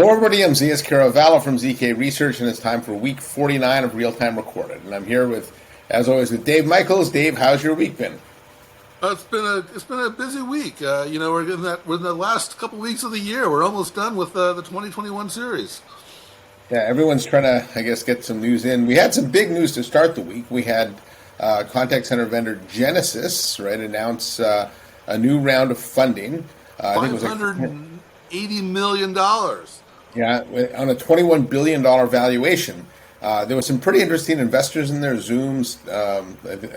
Hello, everybody. I'm Zeus Caravallo from ZK Research, and it's time for week 49 of Real Time Recorded. And I'm here with, as always, with Dave Michaels. Dave, how's your week been? It's been a busy week. We're in the last couple weeks of the year. We're almost done with the 2021 series. Yeah, everyone's trying to, I guess, get some news in. We had some big news to start the week. We had contact center vendor Genesis, right, announce a new round of funding. I think it was $580 million. Yeah, on a $21 billion valuation. There was some pretty interesting investors in there. Zoom's, I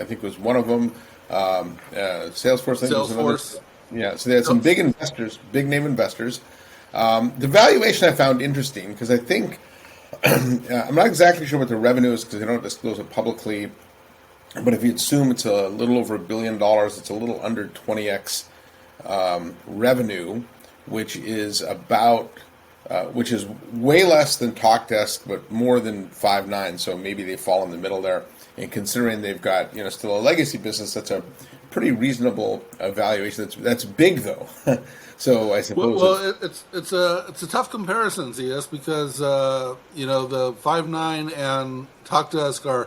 think was one of them. Salesforce. I think was another. Yeah, so they had some big investors, big name investors. The valuation I found interesting because I think, I'm not exactly sure what the revenue is because they don't disclose it publicly. But if you assume it's a little over $1 billion, it's a little under 20x revenue, which is way less than TalkDesk, but more than Five9. So maybe they fall in the middle there. And considering they've got still a legacy business, that's a pretty reasonable valuation. That's big though. So I suppose it's a tough comparison, ZS, because the Five9 and TalkDesk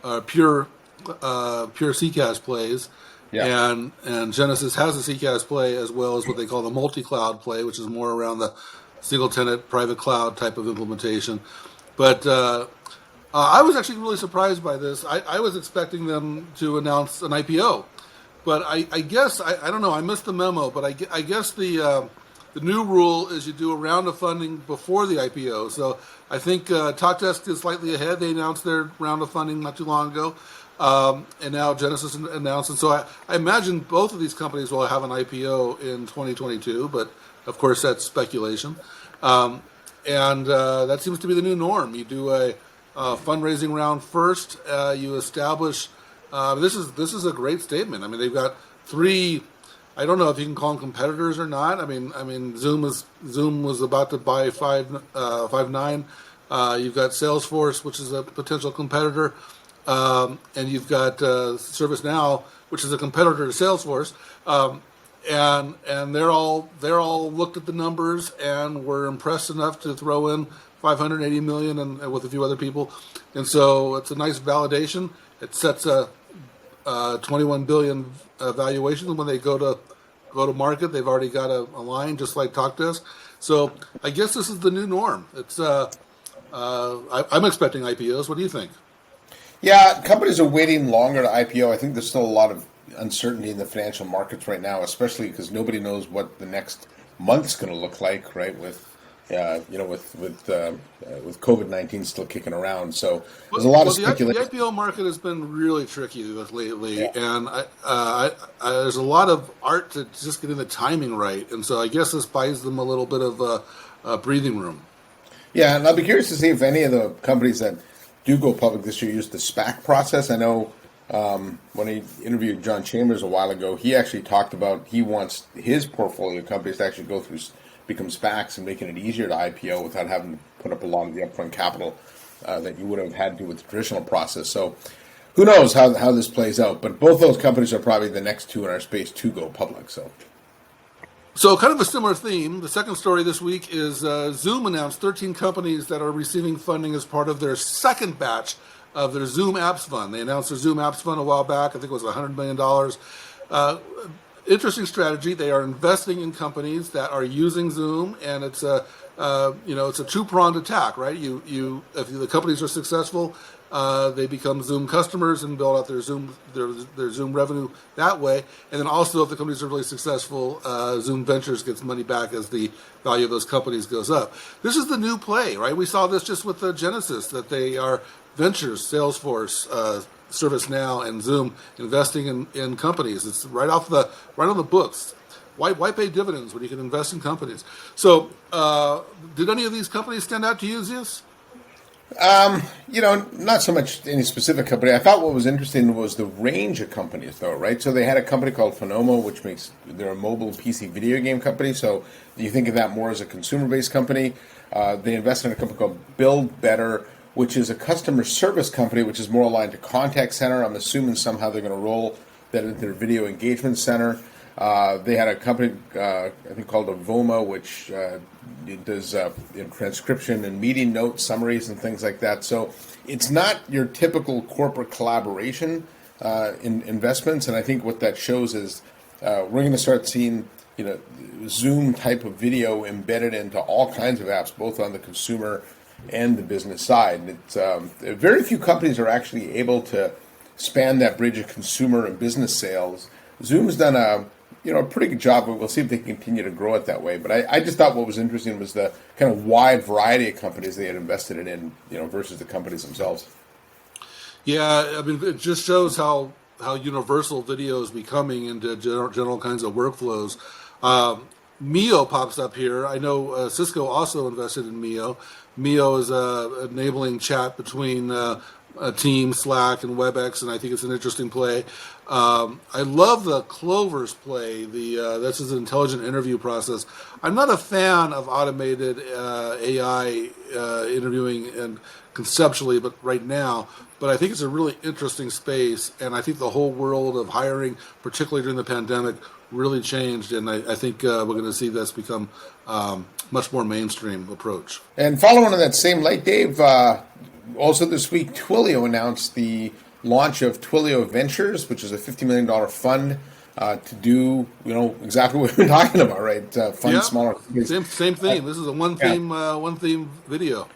are pure CCaaS plays. Yeah. And Genesis has a CCaaS play as well as what they call the multi-cloud play, which is more around the single-tenant private cloud type of implementation. But I was actually really surprised by this. I was expecting them to announce an IPO. But I guess, I don't know, I missed the memo, but I guess the new rule is you do a round of funding before the IPO. So I think TalkDesk is slightly ahead. They announced their round of funding not too long ago. And now Genesis announced. And so I imagine both of these companies will have an IPO in 2022, but of course that's speculation. And that seems to be the new norm. You do a fundraising round first. You establish. This is a great statement. I mean, they've got three. I don't know if you can call them competitors or not. I mean, Zoom was about to buy Five9. You've got Salesforce, which is a potential competitor, and you've got ServiceNow, which is a competitor to Salesforce. And they're all looked at the numbers and were impressed enough to throw in $580 million and with a few other people, and so it's a nice validation. It sets a 21 billion valuation. When they go to market, they've already got a line just like TalkDesk. So I guess this is the new norm. It's I'm expecting IPOs. What do you think? Yeah, companies are waiting longer to IPO. I think there's still a lot of uncertainty in the financial markets right now, especially because nobody knows what the next month's going to look like, right? With COVID-19 still kicking around, so there's a lot of speculation. The IPO market has been really tricky lately, yeah. And there's a lot of art to just getting the timing right, and so I guess this buys them a little bit of breathing room. Yeah, and I'll be curious to see if any of the companies that do go public this year use the SPAC process. I know when he interviewed John Chambers a while ago, he actually talked about he wants his portfolio companies to actually become SPACs and making it easier to IPO without having to put up a lot of the upfront capital that you would have had to with the traditional process. So who knows how this plays out, but both those companies are probably the next two in our space to go public. So kind of a similar theme. The second story this week is Zoom announced 13 companies that are receiving funding as part of their second batch of their Zoom Apps Fund. They announced their Zoom Apps Fund a while back. I think it was $100 million. Interesting strategy. They are investing in companies that are using Zoom, and it's a two-pronged attack, right? If the companies are successful, they become Zoom customers and build out their Zoom revenue that way. And then also, if the companies are really successful, Zoom Ventures gets money back as the value of those companies goes up. This is the new play, right? We saw this just with Genesis, that they are Ventures, Salesforce, ServiceNow, and Zoom investing in companies. It's right on the books. Why pay dividends when you can invest in companies? So, did any of these companies stand out to you, Zeus? Not so much any specific company. I thought what was interesting was the range of companies, though, right? So they had a company called Phonomo, which they're a mobile PC video game company. So you think of that more as a consumer-based company. They invested in a company called Build Better, which is a customer service company, which is more aligned to contact center. I'm assuming somehow they're going to roll that into their video engagement center. They had a company, I think, called Avoma, which does transcription and meeting notes, summaries, and things like that. So it's not your typical corporate collaboration in investments. And I think what that shows is we're going to start seeing, Zoom type of video embedded into all kinds of apps, both on the consumer and the business side. And it's very few companies are actually able to span that bridge of consumer and business sales. Zoom's done a pretty good job, but we'll see if they can continue to grow it that way. But I just thought what was interesting was the kind of wide variety of companies they had invested in, versus the companies themselves. Yeah, I mean, it just shows how universal video is becoming into general kinds of workflows. Mio pops up here. I know Cisco also invested in Mio. Mio is enabling chat between Teams, Slack, and WebEx, and I think it's an interesting play. I love the Clover's play. This is an intelligent interview process. I'm not a fan of automated AI interviewing and conceptually, but right now. But I think it's a really interesting space, and I think the whole world of hiring, particularly during the pandemic, really changed, and I think we're going to see this become much more mainstream approach. And following on that same light, Dave, also this week, Twilio announced the launch of Twilio Ventures, which is a $50 million fund to do, exactly what we've been talking about, right? Fund smaller companies. Same theme. This is a one theme video.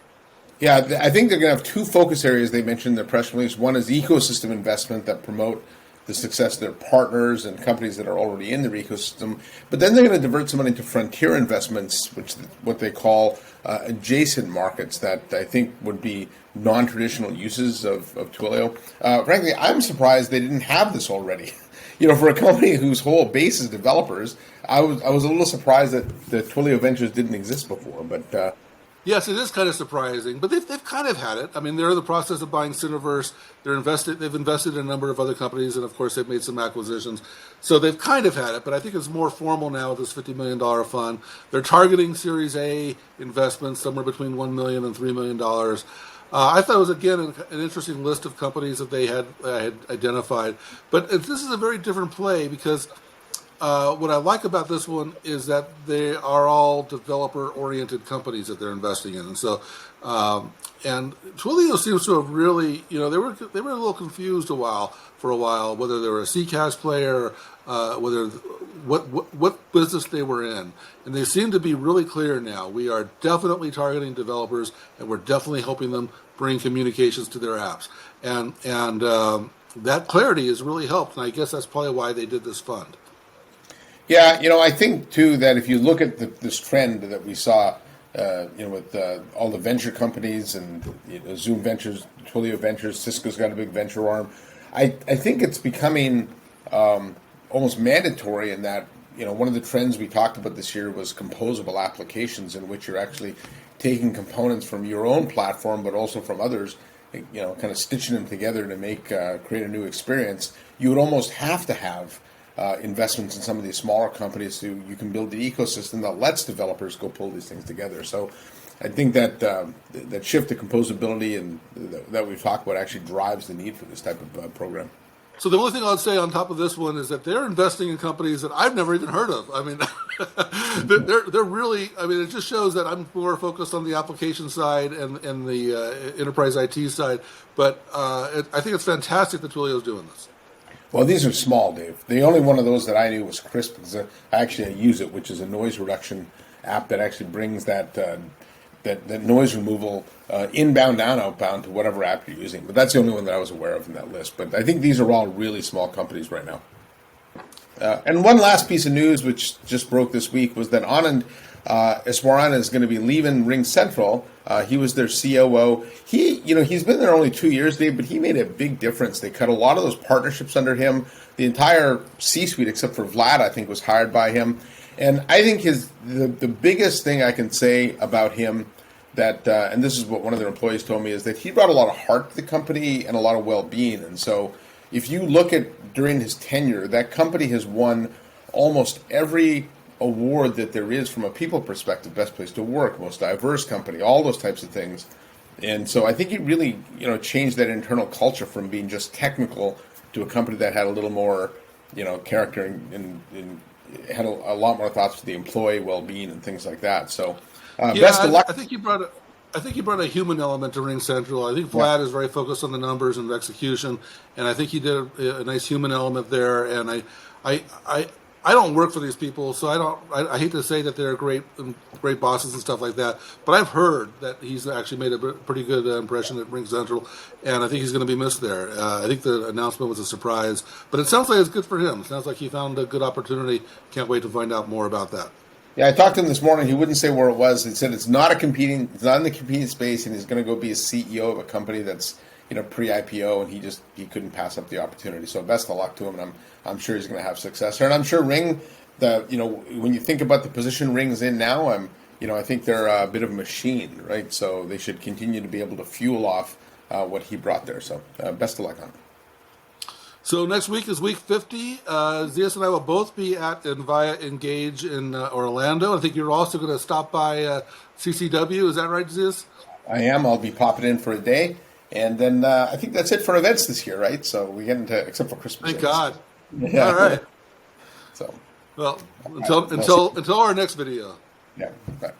Yeah, I think they're going to have two focus areas they mentioned in their press release. One is ecosystem investment that promote the success of their partners and companies that are already in their ecosystem. But then they're going to divert some money to frontier investments, which what they call adjacent markets that I think would be non-traditional uses of Twilio. Frankly, I'm surprised they didn't have this already. For a company whose whole base is developers, I was a little surprised that the Twilio Ventures didn't exist before. But yes, it is kind of surprising, but they've kind of had it. I mean, they're in the process of buying Cineverse. They've invested in a number of other companies, and of course, they've made some acquisitions. So they've kind of had it, but I think it's more formal now with this $50 million fund. They're targeting Series A investments somewhere between $1 million and $3 million. I thought it was, again, an interesting list of companies that they had identified. But this is a very different play because what I like about this one is that they are all developer-oriented companies that they're investing in, and so and Twilio seems to have really, they were a little confused for a while whether they were a CCaaS player, whether what business they were in, and they seem to be really clear now. We are definitely targeting developers, and we're definitely helping them bring communications to their apps, and that clarity has really helped, and I guess that's probably why they did this fund. Yeah, I think, too, that if you look at this trend that we saw, with all the venture companies and Zoom Ventures, Twilio Ventures, Cisco's got a big venture arm, I think it's becoming almost mandatory in that, one of the trends we talked about this year was composable applications in which you're actually taking components from your own platform, but also from others, kind of stitching them together to create a new experience. You would almost have to have investments in some of these smaller companies so you can build the ecosystem that lets developers go pull these things together. So I think that that shift to composability and that we've talked about actually drives the need for this type of program. So the only thing I'd say on top of this one is that they're investing in companies that I've never even heard of. I mean, they're really, it just shows that I'm more focused on the application side and the enterprise IT side. But I think it's fantastic that Twilio is doing this. Well, these are small, Dave. The only one of those that I knew was Crisp, because I use it, which is a noise reduction app that actually brings that noise removal inbound and outbound to whatever app you're using. But that's the only one that I was aware of in that list. But I think these are all really small companies right now. And one last piece of news, which just broke this week, was that Anand Iswaran is going to be leaving Ring Central. He was their COO. He's been there only 2 years, Dave, but he made a big difference. They cut a lot of those partnerships under him. The entire C-suite, except for Vlad, I think, was hired by him. And I think the biggest thing I can say about him that, and this is what one of their employees told me, is that he brought a lot of heart to the company and a lot of well-being. And so if you look at during his tenure, that company has won almost every award that there is from a people perspective, best place to work, most diverse company, all those types of things. And so I think it really, changed that internal culture from being just technical to a company that had a little more, character and had a lot more thoughts for the employee well-being and things like that. So, Yeah, best of luck. I think you brought a human element to Ring Central. I think Vlad is very focused on the numbers and execution, and I think he did a nice human element there. And I don't work for these people, so I hate to say that they're great bosses and stuff like that. But I've heard that he's actually made a pretty good impression at Ring Central, and I think he's going to be missed there. I think the announcement was a surprise, but it sounds like it's good for him. It sounds like he found a good opportunity. Can't wait to find out more about that. Yeah, I talked to him this morning. He wouldn't say where it was. He said it's not in the competing space, and he's going to go be a CEO of a company that's pre-IPO, and he couldn't pass up the opportunity. So best of luck to him, and I'm sure he's going to have success there. And I'm sure Ring, when you think about the position Ring's in now, I think they're a bit of a machine, right? So they should continue to be able to fuel off what he brought there. So best of luck on it. So next week is week 50. Zeus and I will both be at Envia Engage in Orlando. I think you're also going to stop by CCW. Is that right, Zeus? I am. I'll be popping in for a day. And then I think that's it for events this year, right? So we get into, except for Christmas. Thank God. Yeah. All right. So. Well, until our next video. Yeah. Bye.